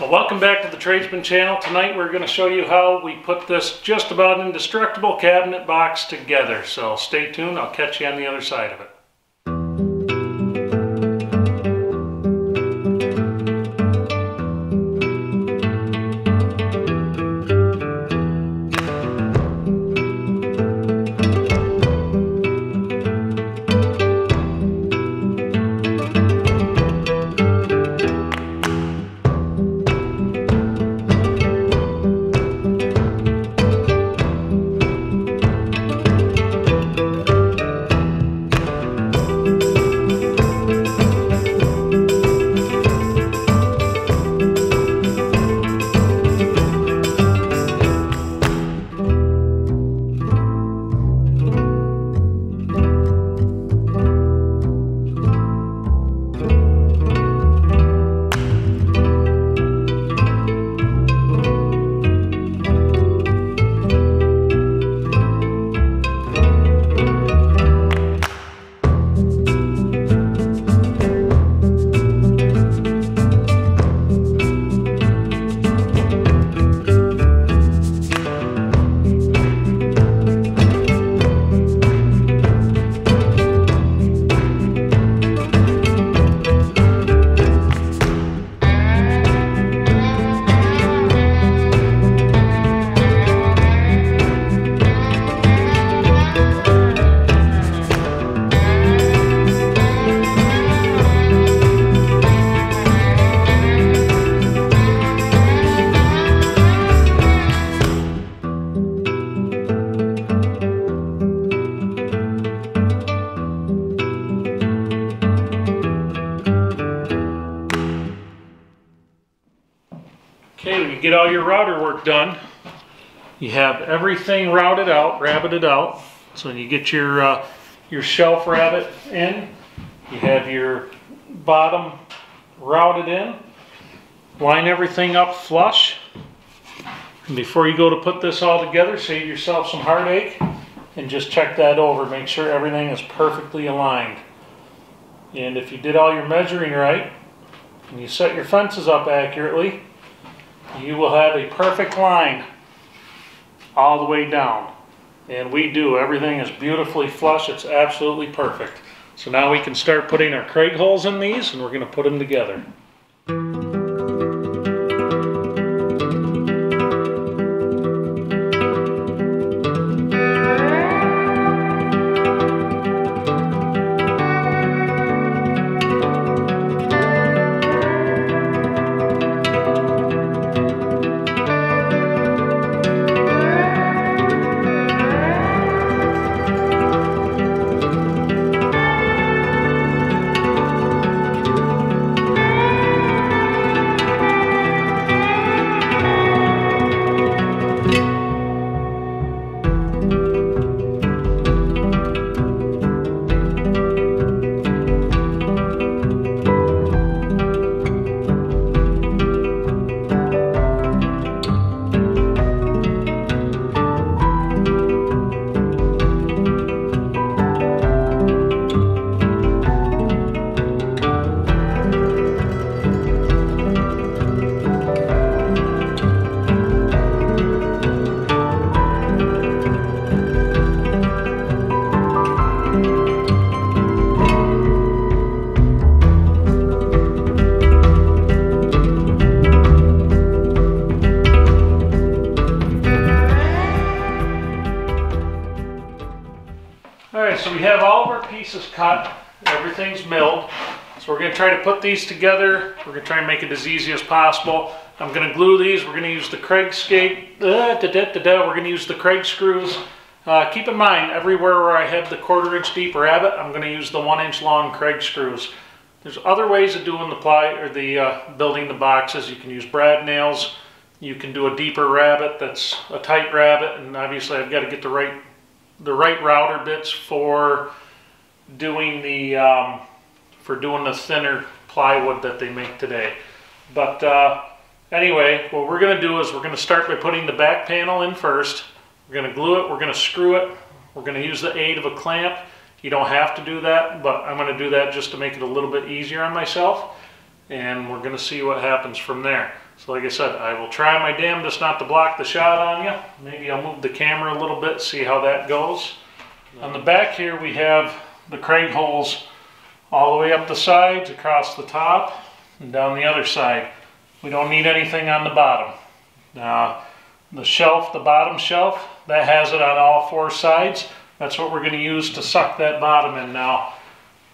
Well, welcome back to the Tradesman channel. Tonight we're going to show you how we put this just about indestructible cabinet box together. So stay tuned, I'll catch you on the other side of it. Okay, when you get all your router work done, you have everything routed out, rabbited out. So when you get your shelf rabbet in, you have your bottom routed in. Line everything up flush. And before you go to put this all together, save yourself some heartache and just check that over. Make sure everything is perfectly aligned. And if you did all your measuring right, and you set your fences up accurately, you will have a perfect line all the way down. And we do. Everything is beautifully flush. It's absolutely perfect. So now we can start putting our Kreg holes in these, and we're going to put them together. Alright, so we have all of our pieces cut, everything's milled, so we're going to try to put these together. We're going to try and make it as easy as possible. I'm going to glue these. We're going to use the Kreg we're going to use the Kreg screws. Keep in mind, everywhere where I have the 1/4 inch deep rabbet, I'm going to use the 1 inch long Kreg screws. There's other ways of doing the building the boxes. You can use brad nails. You can do a deeper rabbet that's a tight rabbet, and obviously I've got to get the right router bits for doing the thinner plywood that they make today. But anyway, what we're going to do is we're going to start by putting the back panel in first. We're going to glue it, we're going to screw it, we're going to use the aid of a clamp. You don't have to do that, but I'm going to do that just to make it a little bit easier on myself, and we're going to see what happens from there. So like I said, I will try my damnedest not to block the shot on you. Maybe I'll move the camera a little bit, see how that goes. On the back here we have the Kreg holes all the way up the sides, across the top, and down the other side. We don't need anything on the bottom. The shelf, the bottom shelf, that has it on all 4 sides. That's what we're going to use to suck that bottom in now.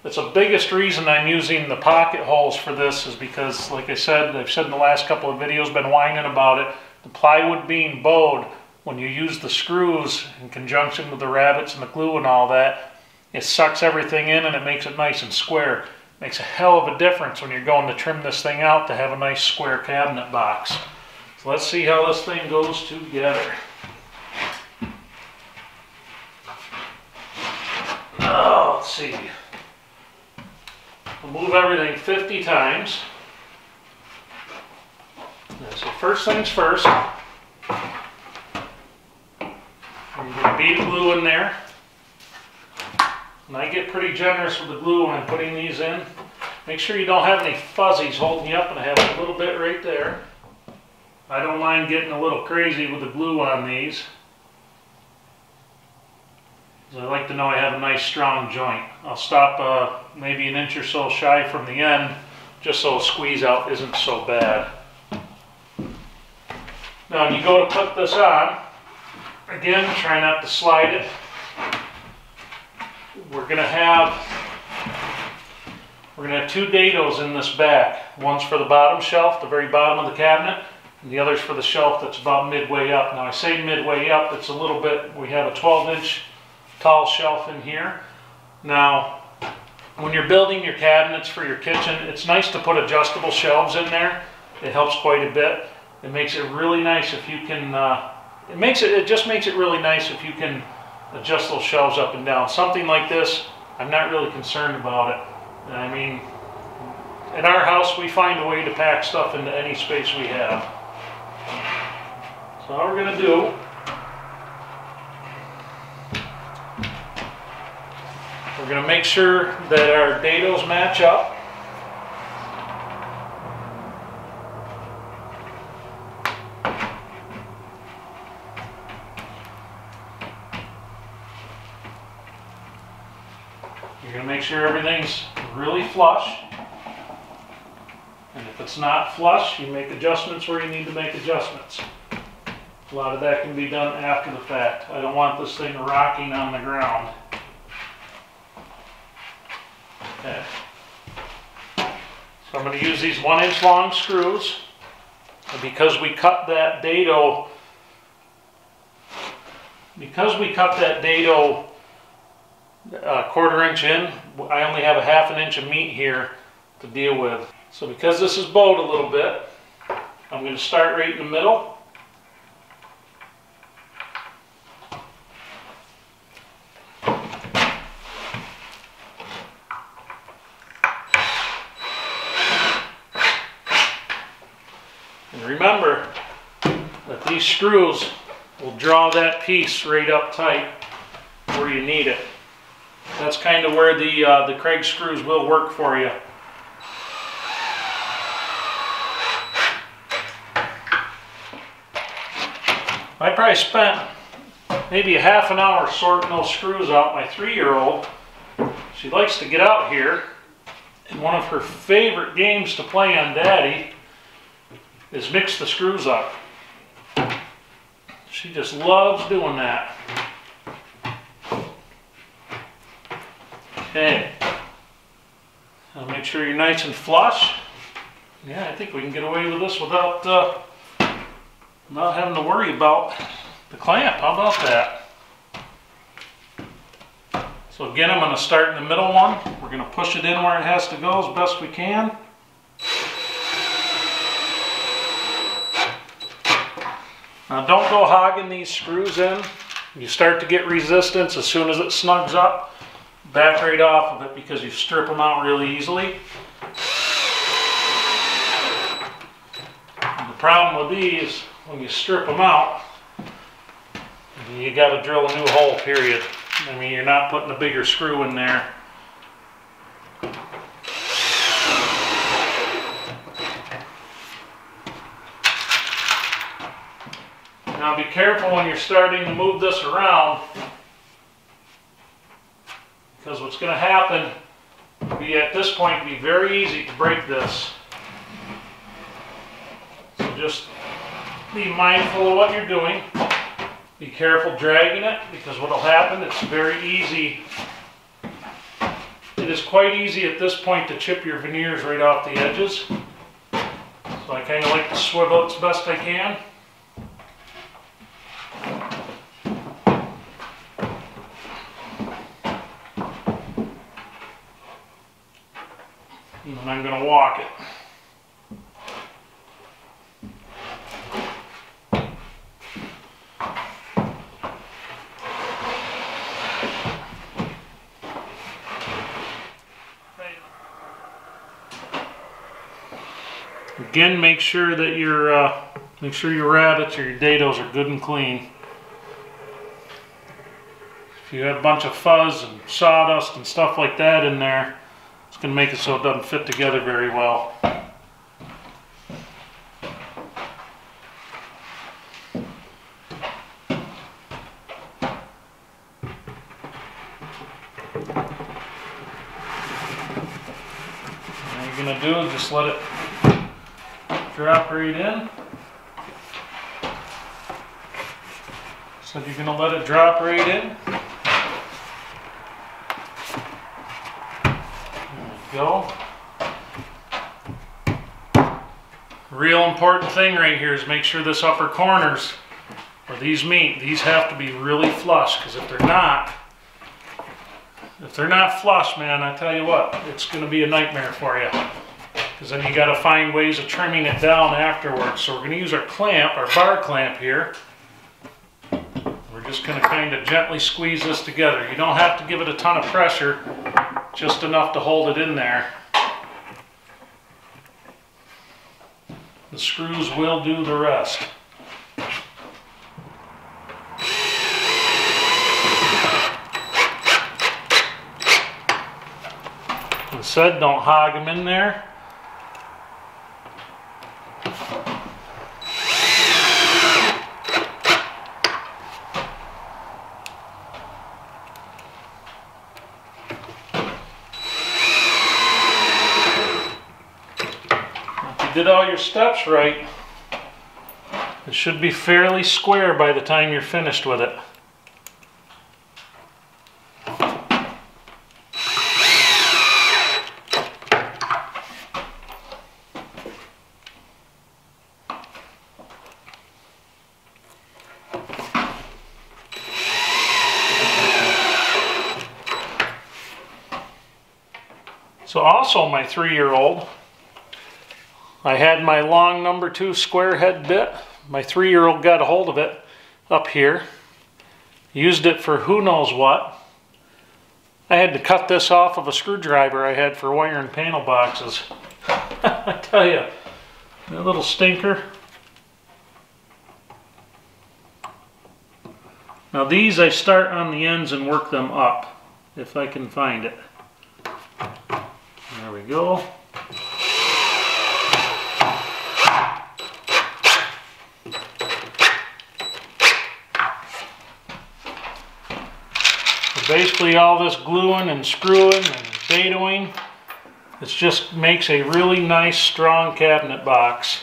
That's the biggest reason I'm using the pocket holes for this is because, like I said, I've said in the last couple of videos, been whining about it. The plywood being bowed, when you use the screws in conjunction with the rabbets and the glue and all that, it sucks everything in and it makes it nice and square. Makes a hell of a difference when you're going to trim this thing out to have a nice square cabinet box. So let's see how this thing goes together. Oh, let's see. We'll move everything 50 times. So first things first, I'm going to bead glue in there. And I get pretty generous with the glue when I'm putting these in. Make sure you don't have any fuzzies holding you up, and I have a little bit right there. I don't mind getting a little crazy with the glue on these. I like to know I have a nice strong joint. I'll stop maybe an inch or so shy from the end, just so a squeeze out isn't so bad. Now when you go to put this on, again, try not to slide it. We're going to have 2 dados in this back. One's for the bottom shelf, the very bottom of the cabinet, and the other's for the shelf that's about midway up. Now I say midway up, it's a little bit, we have a 12-inch tall shelf in here. Now, when you're building your cabinets for your kitchen, it's nice to put adjustable shelves in there. It helps quite a bit. It makes it really nice if you can, it just makes it really nice if you can adjust those shelves up and down. Something like this, I'm not really concerned about it. I mean, in our house, we find a way to pack stuff into any space we have. So all we're going to do, we're going to make sure that our dados match up. You're going to make sure everything's really flush. And if it's not flush, you make adjustments where you need to make adjustments. A lot of that can be done after the fact. I don't want this thing rocking on the ground. Okay. So I'm going to use these 1-inch long screws. And because we cut that dado, a 1/4 inch in, I only have a 1/2 inch of meat here to deal with. So because this is bowed a little bit, I'm going to start right in the middle. And remember that these screws will draw that piece right up tight where you need it. That's kind of where the Kreg screws will work for you. I probably spent maybe a 1/2 hour sorting those screws out. My 3-year-old, she likes to get out here, and one of her favorite games to play on Daddy is mix the screws up. She just loves doing that. Okay, now make sure you're nice and flush. Yeah, I think we can get away with this without not having to worry about the clamp. How about that? So again, I'm going to start in the middle one. We're going to push it in where it has to go as best we can. Now don't go hogging these screws in. You start to get resistance as soon as it snugs up. Back right off of it because you strip them out really easily. And the problem with these, when you strip them out, you got to drill a new hole, period. I mean, you're not putting a bigger screw in there. Now be careful when you're starting to move this around, because what's going to happen be at this point be very easy to break this. So just be mindful of what you're doing. Be careful dragging it, because what will happen, it's very easy. It is quite easy at this point to chip your veneers right off the edges. So I kind of like to swivel it as best I can. And then I'm going to walk it. Again, make sure that your rabbits or your dados are good and clean. If you have a bunch of fuzz and sawdust and stuff like that in there, it's going to make it so it doesn't fit together very well. All you're going to do is just let it drop right in. So you're going to let it drop right in. There we go. Real important thing right here is make sure this upper corners where these meet, these have to be really flush, because if they're not flush, man, I tell you what, it's going to be a nightmare for you. Because then you got to find ways of trimming it down afterwards. So we're going to use our clamp, our bar clamp here. We're just going to kind of gently squeeze this together. You don't have to give it a ton of pressure, just enough to hold it in there. The screws will do the rest. As I said, don't hog them in there. Did all your steps right, it should be fairly square by the time you're finished with it. So also my 3-year-old, I had my long number 2 square head bit. My 3-year-old got a hold of it up here. Used it for who knows what. I had to cut this off of a screwdriver I had for wiring panel boxes. I tell you, that little stinker. Now these I start on the ends and work them up, if I can find it. There we go. Basically all this gluing and screwing and dadoing, it just makes a really nice strong cabinet box.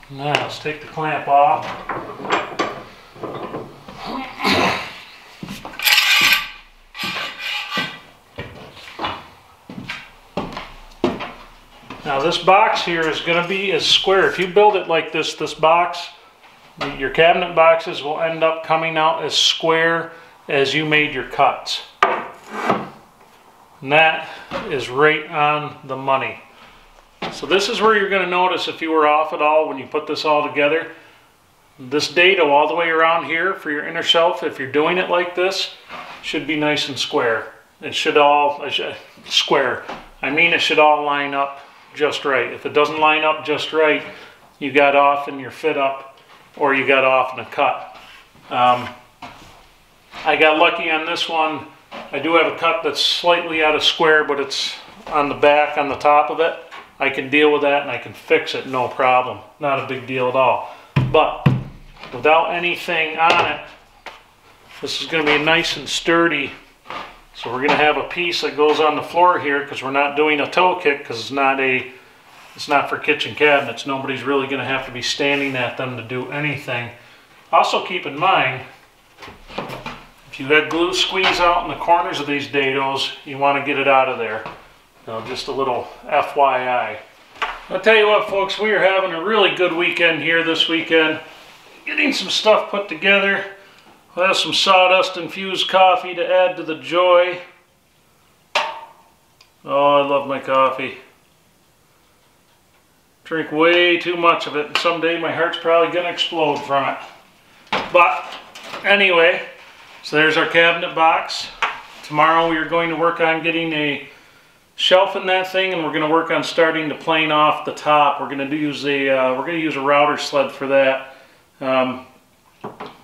Now let's take the clamp off. Now Now this box here is going to be as square. If you build it like this box, your cabinet boxes will end up coming out as square as you made your cuts. And that is right on the money. So this is where you're going to notice if you were off at all when you put this all together. This dado all the way around here for your inner shelf, if you're doing it like this, should be nice and square. It should all, square. I mean it should all line up just right. If it doesn't line up just right, you got off in your fit up or you got off in a cut. I got lucky on this one. I do have a cut that's slightly out of square, but it's on the back, on the top of it. I can deal with that and I can fix it, no problem. Not a big deal at all. But without anything on it, this is going to be nice and sturdy. So we're going to have a piece that goes on the floor here because we're not doing a toe kick because it's not for kitchen cabinets. Nobody's really going to have to be standing at them to do anything. Also keep in mind, if you had glue squeeze out in the corners of these dados, you want to get it out of there. Just a little FYI. I'll tell you what, folks, we are having a really good weekend here this weekend. Getting some stuff put together. We'll have some sawdust infused coffee to add to the joy. Oh, I love my coffee. Drink way too much of it, and someday my heart's probably going to explode from it. But anyway, so there's our cabinet box. Tomorrow we are going to work on getting a shelf in that thing, and we're going to work on starting to plane off the top. We're going to use a router sled for that.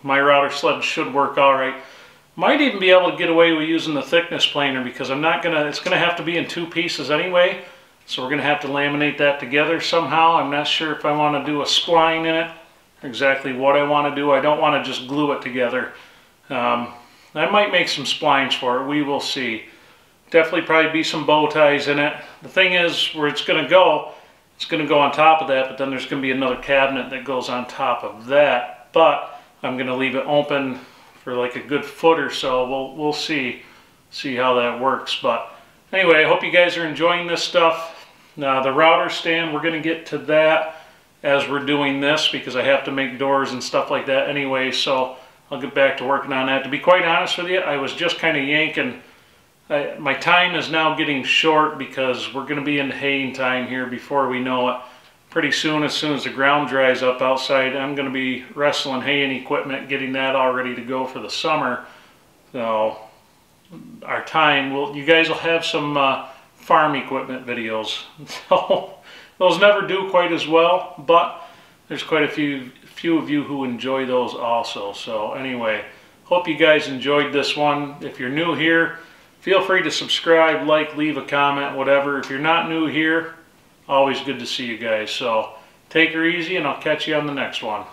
My router sled should work all right. Might even be able to get away with using the thickness planer because it's going to have to be in two pieces anyway. So we're going to have to laminate that together somehow. I'm not sure if I want to do a spline in it, exactly what I want to do. I don't want to just glue it together. I might make some splines for it. We will see. Definitely probably be some bow ties in it. The thing is, where it's going to go on top of that, but then there's going to be another cabinet that goes on top of that. But I'm going to leave it open for like a good foot or so. We'll see how that works. But anyway, I hope you guys are enjoying this stuff. Now the router stand, we're going to get to that as we're doing this because I have to make doors and stuff like that anyway. So I'll get back to working on that. To be quite honest with you, I was just kind of yanking. My time is now getting short because we're going to be in haying time here before we know it. Pretty soon as the ground dries up outside, I'm going to be wrestling haying equipment, getting that all ready to go for the summer. So our time, you guys will have some farm equipment videos. So those never do quite as well, but there's quite a few of you who enjoy those also. So anyway, hope you guys enjoyed this one. If you're new here, feel free to subscribe, like, leave a comment, whatever. If you're not new here, always good to see you guys. So take her easy and I'll catch you on the next one.